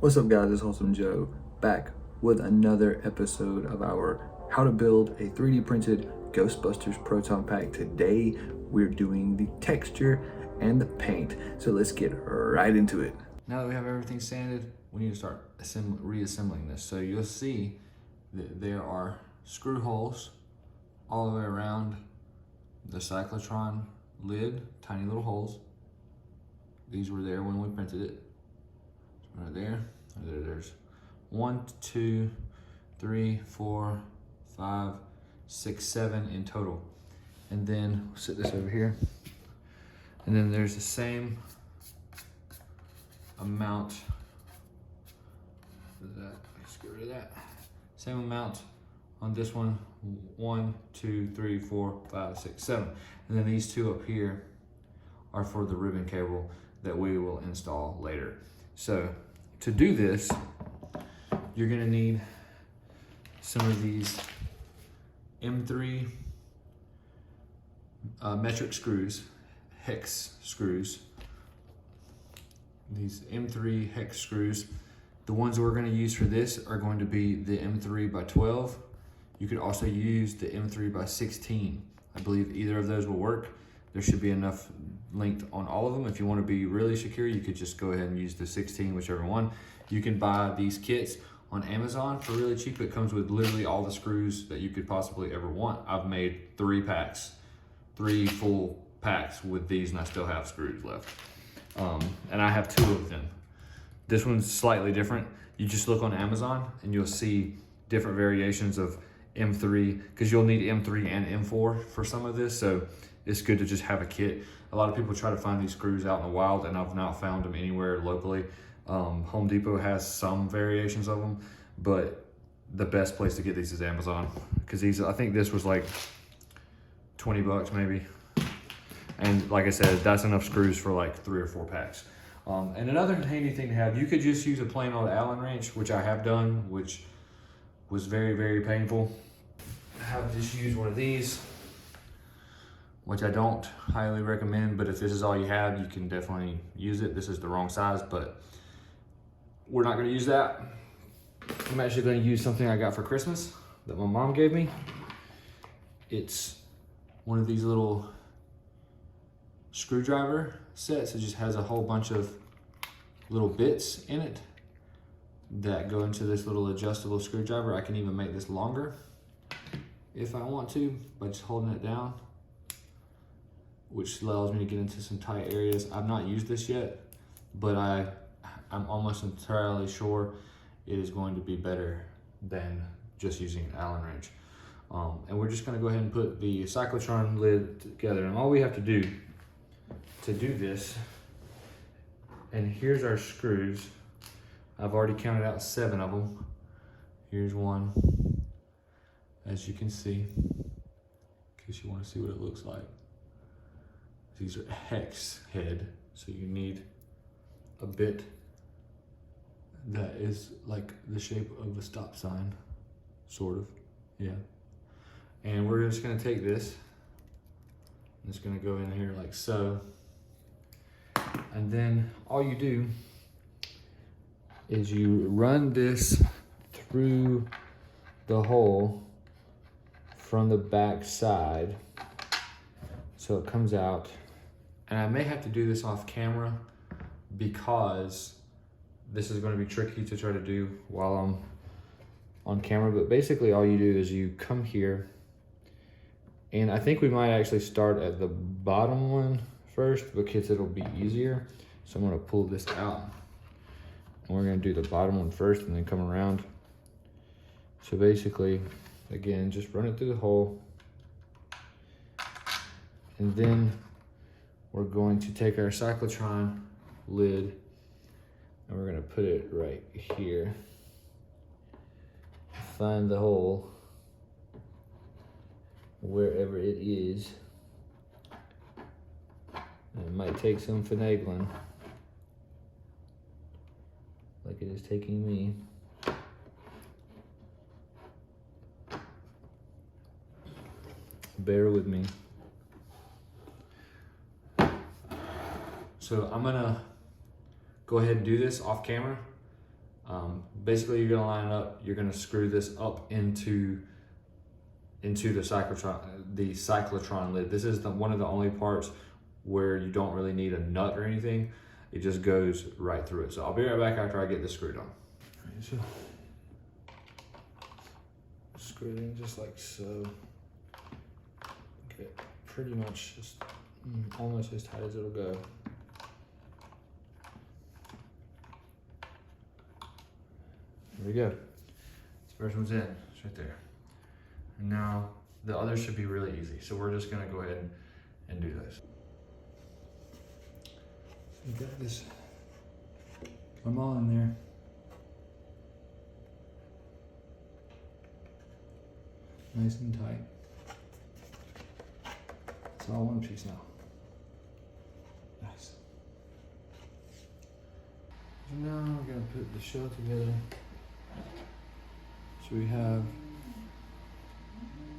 What's up guys, it's Wholesome Joe back with another episode of our how to build a 3D printed Ghostbusters Proton pack. Today we're doing the texture and the paint, so let's get right into it. Now that we have everything sanded, we need to start reassembling this. So you'll see that there are screw holes all the way around the cyclotron lid, tiny little holes. These were there when we printed it. Right there, there's 1, 2, 3, 4, 5, 6, 7 in total. And then we'll set this over here. And then there's the same amount. Let's get rid of that. Same amount on this one. 1, 2, 3, 4, 5, 6, 7. And then these two up here are for the ribbon cable that we will install later. So to do this, you're gonna need some of these M3 metric screws, hex screws. These M3 hex screws. The ones we're gonna use for this are going to be the M3 by 12. You could also use the M3 by 16. I believe either of those will work. There should be enough length on all of them. If you want to be really secure, you could just go ahead and use the 16, whichever one. You can buy these kits on Amazon for really cheap. It comes with literally all the screws that you could possibly ever want. I've made 3 packs, 3 full packs with these, and I still have screws left. And I have 2 of them. This one's slightly different. You just look on Amazon and you'll see different variations of M3, because you'll need M3 and M4 for some of this. So it's good to just have a kit. A lot of people try to find these screws out in the wild, and I've not found them anywhere locally. Home Depot has some variations of them, but the best place to get these is Amazon, because these, I think this was like 20 bucks maybe. And like I said, that's enough screws for like 3 or 4 packs. And another handy thing to have, you could just use a plain old Allen wrench, which I have done, which was very, very painful. I have just used one of these, which I don't highly recommend, but if this is all you have, you can definitely use it. This is the wrong size, but we're not gonna use that. I'm actually gonna use something I got for Christmas that my mom gave me. It's one of these little screwdriver sets. It just has a whole bunch of little bits in it that go into this little adjustable screwdriver. I can even make this longer if I want to by just holding it down, which allows me to get into some tight areas. I've not used this yet, but I'm almost entirely sure it is going to be better than just using an Allen wrench. And we're just gonna go ahead and put the cyclotron lid together. And all we have to do this, and here's our screws. I've already counted out 7 of them. Here's one, as you can see, in case you wanna see what it looks like. These are hex head, so you need a bit that is like the shape of a stop sign, sort of, yeah. And we're just gonna take this, it's gonna go in here like so. And then all you do is you run this through the hole from the back side, so it comes out. And I may have to do this off camera because this is going to be tricky to try to do while I'm on camera. But basically all you do is you come here, and I think we might actually start at the bottom one first because it'll be easier. So I'm going to pull this out, and we're going to do the bottom one first and then come around. So basically, again, just run it through the hole, and then we're going to take our cyclotron lid and we're going to put it right here. Find the hole wherever it is. And it might take some finagling, like it is taking me. Bear with me. So I'm gonna go ahead and do this off camera, Basically, you're gonna line it up. You're gonna screw this up into the cyclotron lid. This is one of the only parts where you don't really need a nut or anything. It just goes right through it. So I'll be right back after I get this screwed on. So screw it in just like so. Okay, pretty much just almost as tight as it'll go. There we go. This first one's in. It's right there. And now the others should be really easy. So we're just gonna go ahead and do this. You got this. Put them all in there. Nice and tight. It's all one piece now. Nice. So now we're gonna put the shell together. So we have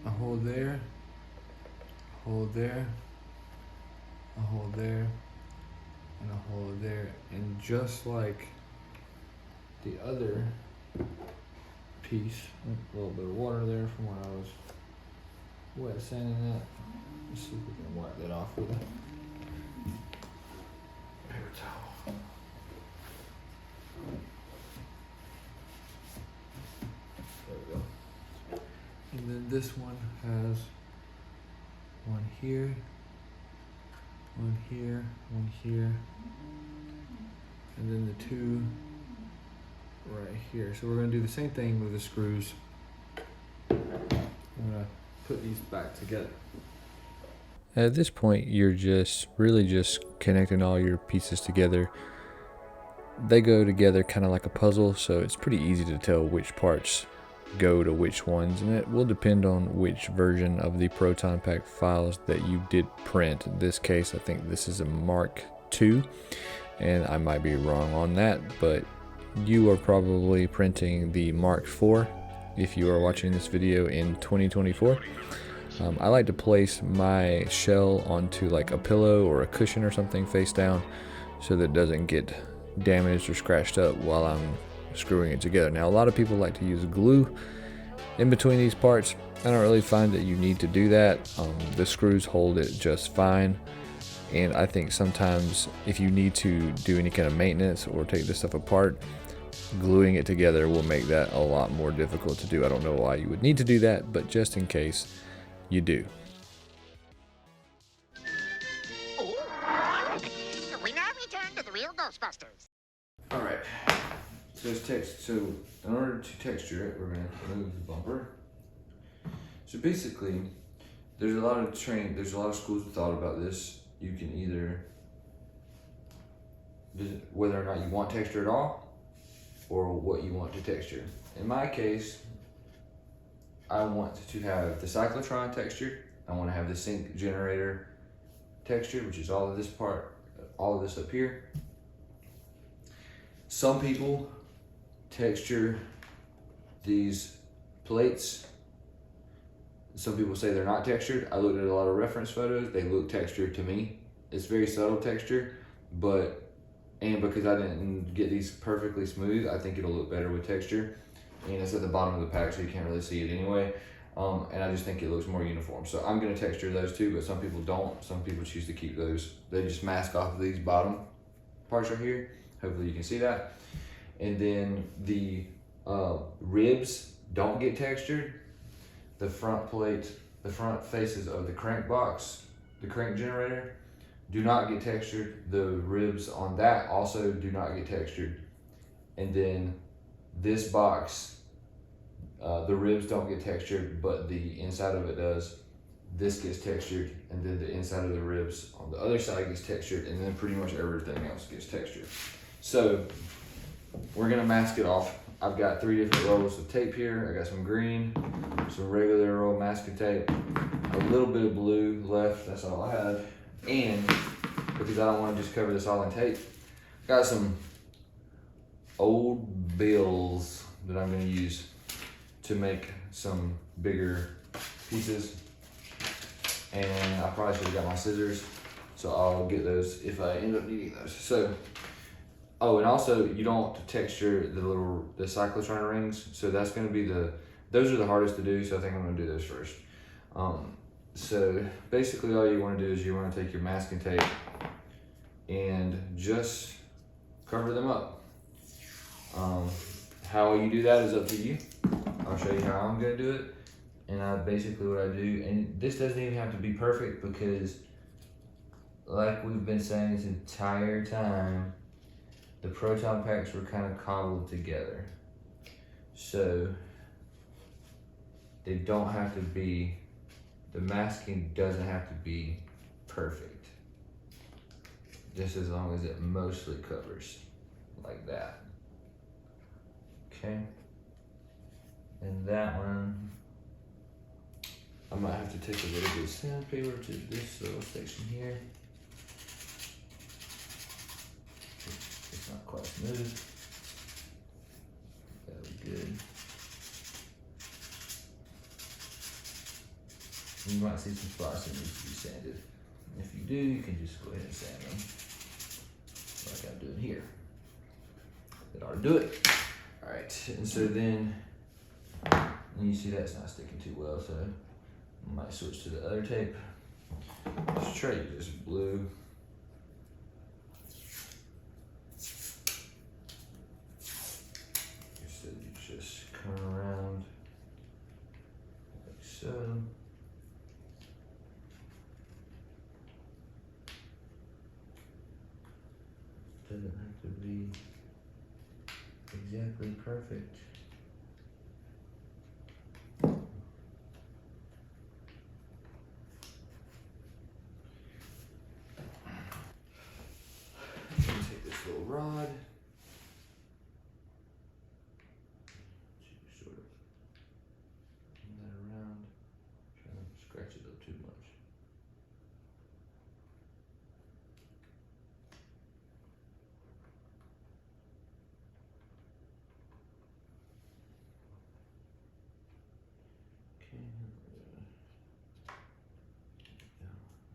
a hole there, a hole there, a hole there, and a hole there. And just like the other piece, a little bit of water there from when I was wet sanding that. Let's see if we can wipe that off with a paper towel. There we go. And then this one has one here, one here, one here, and then the two right here. So we're gonna do the same thing with the screws. I'm gonna put these back together. At this point, you're just connecting all your pieces together. They go together kind of like a puzzle, so it's pretty easy to tell which parts go to which ones, and it will depend on which version of the Proton Pack files that you did print. In this case, I think this is a Mark II, and I might be wrong on that, but you are probably printing the Mark IV if you are watching this video in 2024. I like to place my shell onto like a pillow or a cushion or something face down so that it doesn't get damaged or scratched up while I'm screwing it together. Now, a lot of people like to use glue in between these parts. I don't really find that you need to do that. The screws hold it just fine, and I think sometimes if you need to do any kind of maintenance or take this stuff apart, gluing it together will make that a lot more difficult to do. I don't know why you would need to do that, but just in case you do. We now return to the real Ghostbusters. All right. So in order to texture it, we're gonna remove the bumper. So basically, there's a lot of schools that thought about this. You can either, whether or not you want texture at all, or what you want to texture. In my case, I want to have the cyclotron texture. I want to have the sync generator texture, which is all of this part, all of this up here. Some people texture these plates. Some people say they're not textured. I looked at a lot of reference photos. They look textured to me. It's very subtle texture, and because I didn't get these perfectly smooth, I think it'll look better with texture. And it's at the bottom of the pack, so you can't really see it anyway. And I just think it looks more uniform. So I'm gonna texture those two, but some people don't. Some people choose to keep those. They just mask off of these bottom parts right here. Hopefully you can see that. And then the ribs don't get textured. The front plate, the front faces of the crank box, the crank generator, do not get textured. The ribs on that also do not get textured. And then this box, the ribs don't get textured, but the inside of it does. This gets textured, and then the inside of the ribs on the other side gets textured, and then pretty much everything else gets textured. So we're gonna mask it off. I've got 3 different rolls of tape here. I got some green, some regular roll masking tape, a little bit of blue left, that's all I have. And because I don't wanna just cover this all in tape, got some old bills that I'm gonna use to make some bigger pieces. And I probably should have got my scissors, so I'll get those if I end up needing those. So Oh, and also you don't want to texture the cyclotron rings, so that's going to be those are the hardest to do, so I think I'm going to do those first. So basically all you want to do is you want to take your masking tape and just cover them up. How you do that is up to you. I'll show you how I'm going to do it. And basically what I do, and this doesn't even have to be perfect because like we've been saying this entire time, the proton packs were kind of cobbled together. So they don't have to be, the masking doesn't have to be perfect. Just as long as it mostly covers, like that. Okay. And that one, I might have to take a little bit of sandpaper to this little section here. It's not quite smooth. That'll be good. You might see some spots that need to be sanded. If you do, you can just go ahead and sand them, like I'm doing here. That ought to do it. All right, and so then you see that's not sticking too well, so I might switch to the other tape. This tray is blue. So you just come around like so. Doesn't have to be exactly perfect. Take this little rod, sort of bring that around, try not to scratch it up too much. Okay,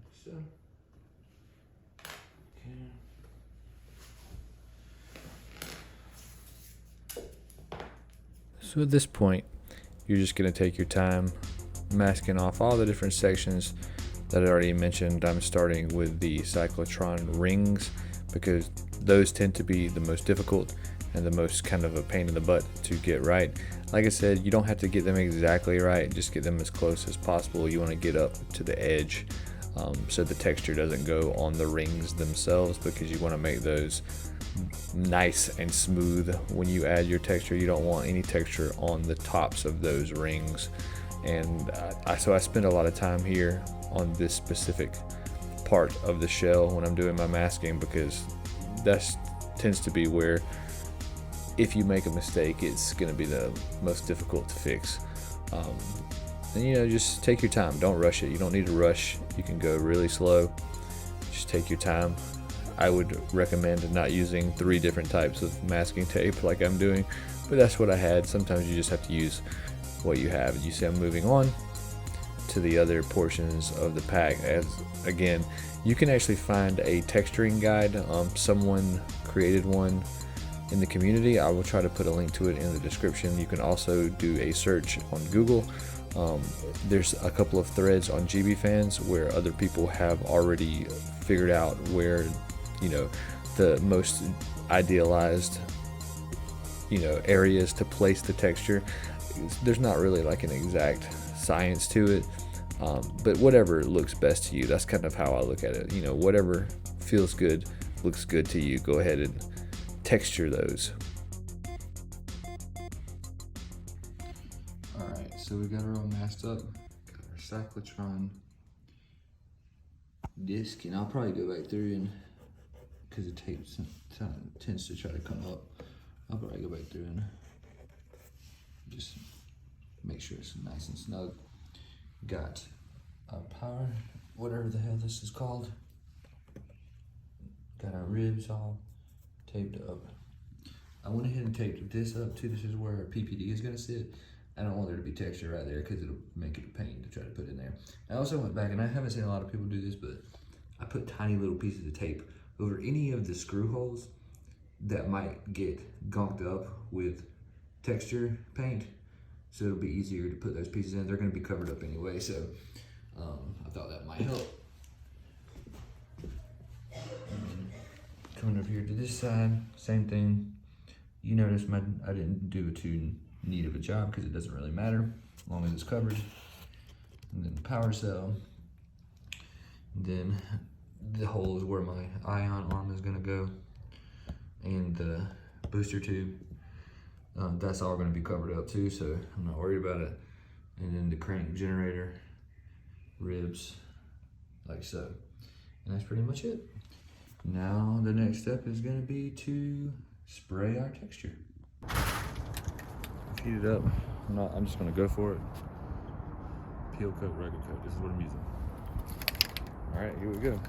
like so. Okay. So at this point, you're just going to take your time masking off all the different sections that I already mentioned. I'm starting with the cyclotron rings because those tend to be the most difficult and the most kind of a pain in the butt to get right. Like I said, you don't have to get them exactly right, just get them as close as possible. You want to get up to the edge so the texture doesn't go on the rings themselves, because you want to make those nice and smooth when you add your texture. You don't want any texture on the tops of those rings. And so I spend a lot of time here on this specific part of the shell when I'm doing my masking, because that tends to be where if you make a mistake, it's going to be the most difficult to fix. And just take your time, don't rush it. You don't need to rush. You can go really slow, just take your time. I would recommend not using 3 different types of masking tape like I'm doing, but that's what I had. Sometimes you just have to use what you have. You see I'm moving on to the other portions of the pack. As again, you can actually find a texturing guide. Someone created one in the community. I will try to put a link to it in the description. You can also do a search on Google. There's a couple of threads on GB Fans where other people have already figured out where the most idealized areas to place the texture. There's not really like an exact science to it, but whatever looks best to you, that's kind of how I look at it. Whatever feels good, looks good to you, go ahead and texture those. Alright, so we got her all masked up, got our cyclotron disc, and I'll probably go back through, and because the tape tends to try to come up, I'll probably go back through and just make sure it's nice and snug. Got our power, whatever the hell this is called. Got our ribs all taped up. I went ahead and taped this up too. This is where our PPD is going to sit. I don't want there to be texture right there because it'll make it a pain to try to put in there. I also went back, and I haven't seen a lot of people do this, but I put tiny little pieces of tape over any of the screw holes that might get gunked up with texture paint. So it'll be easier to put those pieces in. They're gonna be covered up anyway, so I thought that might help. Coming over here to this side, same thing. You notice I didn't do too neat of a job because it doesn't really matter as long as it's covered. And then the power cell. And then the hole is where my ion arm is gonna go. And the booster tube. That's all gonna be covered up too, so I'm not worried about it. And then the crank generator ribs, like so. And that's pretty much it. Now the next step is gonna be to spray our texture. Heat it up. I'm just gonna go for it. Peel coat, rugged coat. This is what I'm using. All right, here we go.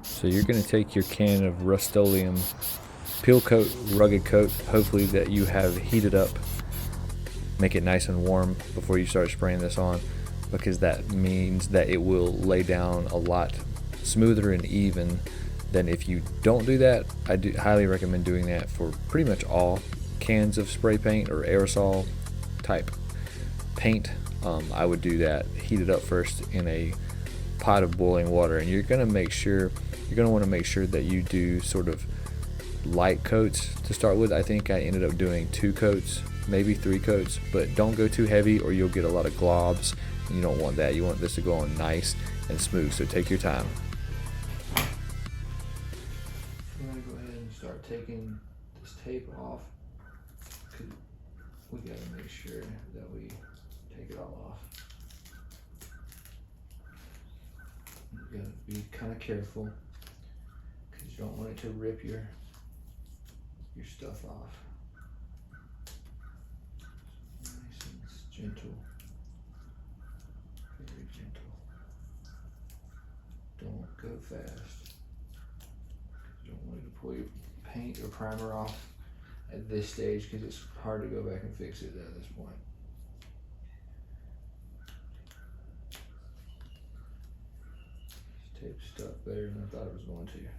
So you're gonna take your can of Rust-Oleum peel coat, rugged coat, hopefully that you have heated up. Make it nice and warm before you start spraying this on, because that means that it will lay down a lot smoother and even than if you don't do that. I do highly recommend doing that for pretty much all cans of spray paint or aerosol type paint. I would do that, heat it up first in a pot of boiling water, and you're gonna want to make sure that you do sort of light coats to start with. I think I ended up doing 2 coats, maybe 3 coats, but don't go too heavy or you'll get a lot of globs. You don't want that. You want this to go on nice and smooth, so take your time. I'm gonna go ahead and start taking this tape off. We gotta make sure that we take it all off. You gotta be kind of careful because you don't want it to rip your stuff off. Nice and gentle, very gentle. Don't go fast. You don't want to pull your paint or primer off at this stage because it's hard to go back and fix it at this point. This tape stuck better than I thought it was going to.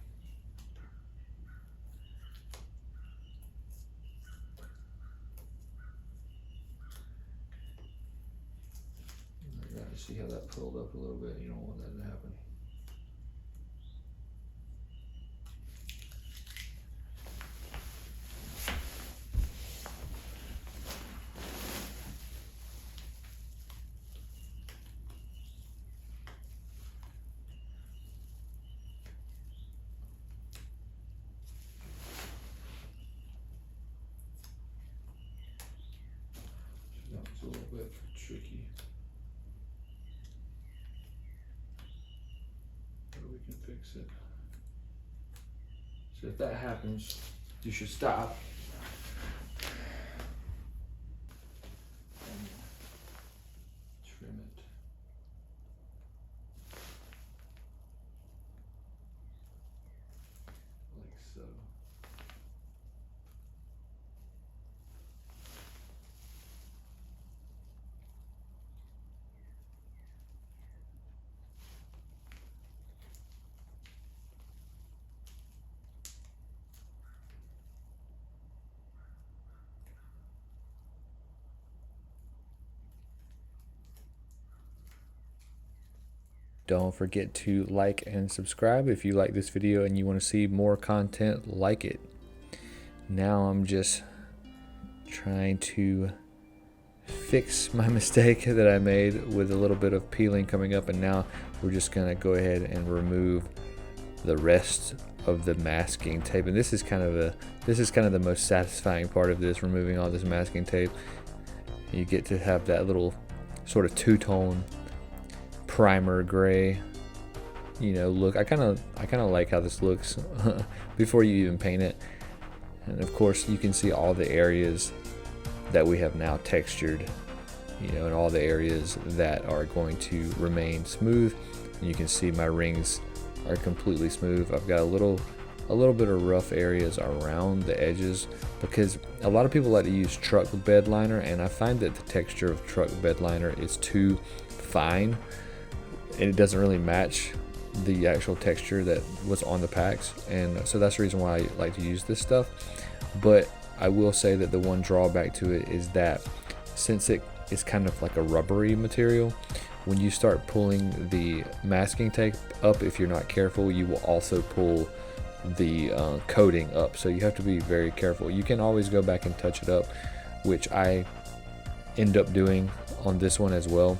See how that pulled up a little bit? You don't want that to happen. That was a little bit tricky. Fix it. So if that happens, you should stop and trim it. Like so. Don't forget to like and subscribe if you like this video and you want to see more content like it. Now I'm just trying to fix my mistake that I made with a little bit of peeling coming up, and now we're just gonna go ahead and remove the rest of the masking tape. And this is kind of the most satisfying part of this, removing all this masking tape. You get to have that little sort of two-tone primer gray, you know, look. I kind of like how this looks before you even paint it. And of course you can see all the areas that we have now textured, you know, and all the areas that are going to remain smooth. And you can see my rings are completely smooth. I've got a little bit of rough areas around the edges because a lot of people like to use truck bed liner, and I find that the texture of truck bed liner is too fine and it doesn't really match the actual texture that was on the packs, and so that's the reason why I like to use this stuff. But I will say that the one drawback to it is that since it is kind of like a rubbery material, when you start pulling the masking tape up, if you're not careful, you will also pull the coating up, so you have to be very careful. You can always go back and touch it up, which I end up doing on this one as well.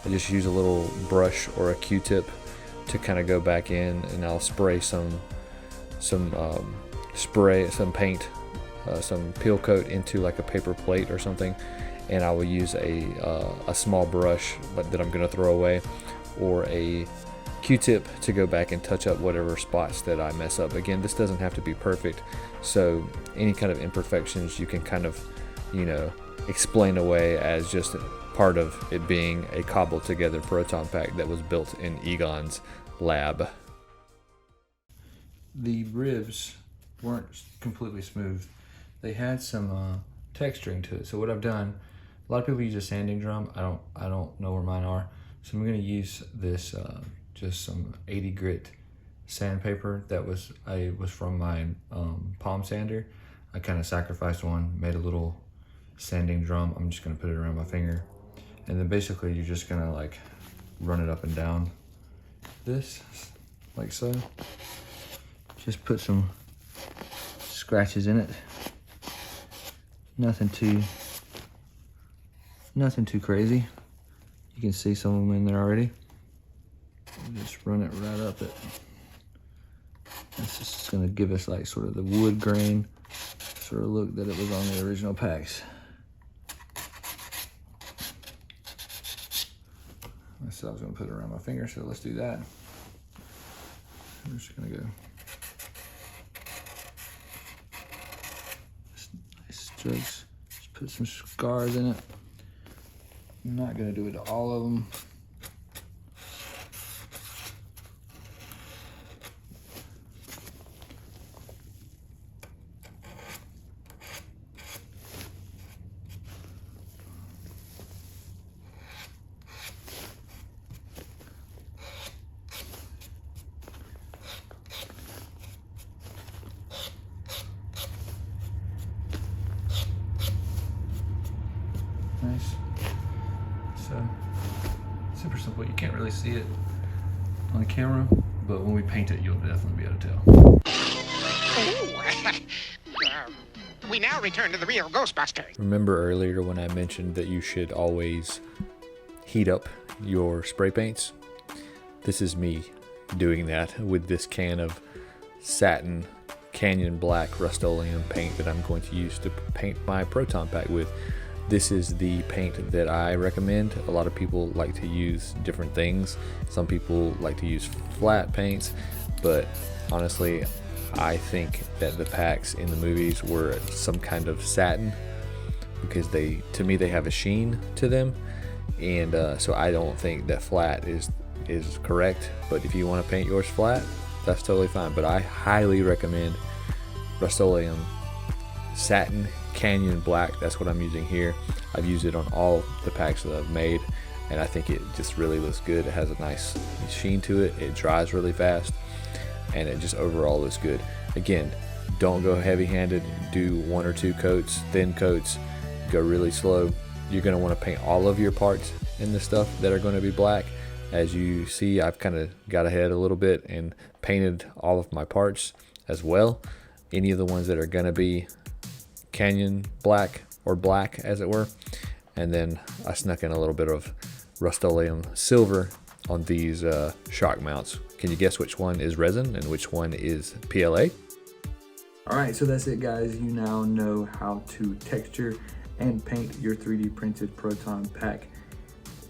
I just use a little brush or a Q-tip to kind of go back in, and I'll spray some paint, some peel coat into like a paper plate or something, and I will use a small brush that I'm going to throw away, or a Q-tip to go back and touch up whatever spots that I mess up. Again, this doesn't have to be perfect, so any kind of imperfections you can kind of, you know, explain away as just part of it being a cobbled together proton pack that was built in Egon's lab. The ribs weren't completely smooth. They had some texturing to it. So what I've done, a lot of people use a sanding drum. I don't know where mine are. So I'm gonna use this just some 80 grit sandpaper that was from my palm sander. I kind of sacrificed one, made a little sanding drum. I'm just gonna put it around my finger, and then basically you're just gonna like run it up and down this, like so. Just put some scratches in it. Nothing too crazy. You can see some of them in there already. Just run it right up it. That's just gonna give us like sort of the wood grain sort of look that it was on the original packs. I said I was gonna put it around my finger, so let's do that. I'm just gonna go. Nice strokes. Just put some scars in it. I'm not gonna do it to all of them. Nice. So, super simple. You can't really see it on camera, but when we paint it, you'll definitely be able to tell. We now return to the real Ghostbusters. Remember earlier when I mentioned that you should always heat up your spray paints? This is me doing that with this can of satin Canyon Black Rust-Oleum paint that I'm going to use to paint my proton pack with. This is the paint that I recommend. A lot of people like to use different things. Some people like to use flat paints, but honestly, I think that the packs in the movies were some kind of satin because to me, they have a sheen to them. And so I don't think that flat is correct. But if you want to paint yours flat, that's totally fine. But I highly recommend Rust-Oleum Satin Canyon Black. That's what I'm using here. I've used it on all the packs that I've made, and I think it just really looks good. It has a nice sheen to it. It dries really fast, and it just overall looks good. Again, don't go heavy-handed. Do 1 or 2 coats, thin coats. Go really slow. You're going to want to paint all of your parts in the stuff that are going to be black. As you see, I've kind of got ahead a little bit and painted all of my parts as well. Any of the ones that are going to be Canyon Black, or black as it were, and then I snuck in a little bit of Rust-Oleum Silver on these shock mounts. Can you guess which one is resin and which one is PLA? Alright, so that's it guys. You now know how to texture and paint your 3D printed proton pack.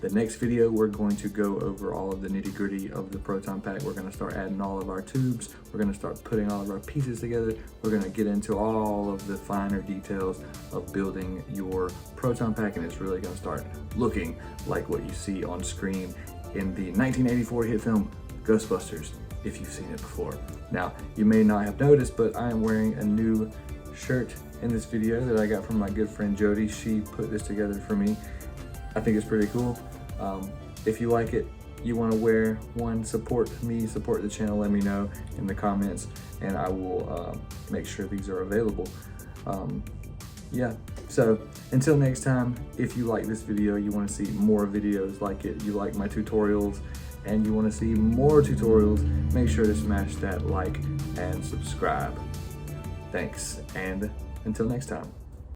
The next video, we're going to go over all of the nitty gritty of the proton pack. We're going to start adding all of our tubes. We're going to start putting all of our pieces together. We're going to get into all of the finer details of building your proton pack, and it's really going to start looking like what you see on screen in the 1984 hit film Ghostbusters, if you've seen it before. Now, you may not have noticed, but I am wearing a new shirt in this video that I got from my good friend Jody. She put this together for me. I think it's pretty cool. If you like it, you want to wear one, support me, support the channel, let me know in the comments, and I will make sure these are available. Yeah, so until next time, if you like this video, you want to see more videos like it, you like my tutorials, and you want to see more tutorials, make sure to smash that like and subscribe. Thanks, and until next time.